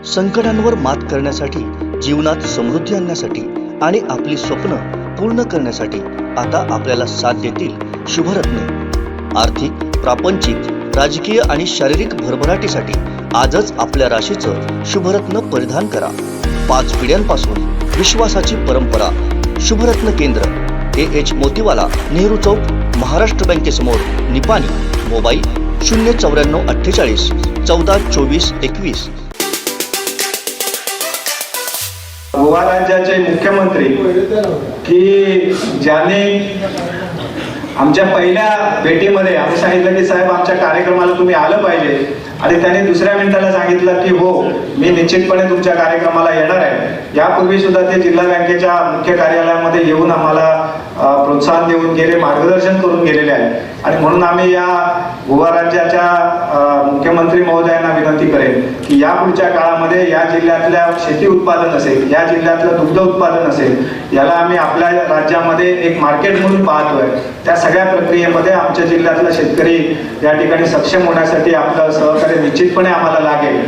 संकटांवर मात करण्यासाठी, जीवनात समृद्धी आणण्यासाठी आणि आपली स्वप्न पूर्ण करण्यासाठी आता आपल्याला साथ देतील शुभरत्न। आर्थिक, प्रापंचिक, राजकीय आणि शारीरिक भरभराटीसाठी आजच आपल्या राशीचं शुभरत्न परिधान करा। 5 पिढ्यांपासून विश्वासाची परंपरा। शुभरत्न केंद्र AH मोतीवाला, नेहरू चौक, महाराष्ट्र बँकेसमोर, निपाणी। मोबाईल 09448 14 24 21। गोवा राज्याचे मुख्यमंत्री की ज्याने आमच्या पहिल्या भेटीमध्ये आम्ही सांगितलं की साहेब आमच्या कार्यक्रमाला तुम्ही आलं पाहिजे, आणि त्याने दुसऱ्या मिनिटाला सांगितलं की हो मी निश्चितपणे तुमच्या कार्यक्रमाला येणार आहे। यापूर्वी सुद्धा ते जिल्हा बँकेच्या मुख्य कार्यालयामध्ये येऊन आम्हाला प्रोत्साहन देऊन गेले, मार्गदर्शन करून गेलेले आहे। आणि म्हणून आम्ही या गोवा राज्याच्या मुख्यमंत्री महोदयांना विनंती करेन की यापुढच्या काळामध्ये या जिल्ह्यातल्या शेती उत्पादन असेल, या जिल्ह्यातलं दुग्ध उत्पादन असेल, याला आम्ही आपल्या राज्यामध्ये एक मार्केट म्हणून पाहतोय। त्या सगळ्या प्रक्रियेमध्ये आमच्या जिल्ह्यातला शेतकरी या ठिकाणी सक्षम होण्यासाठी आपलं सहकार्य निश्चितपणे आम्हाला लागेल।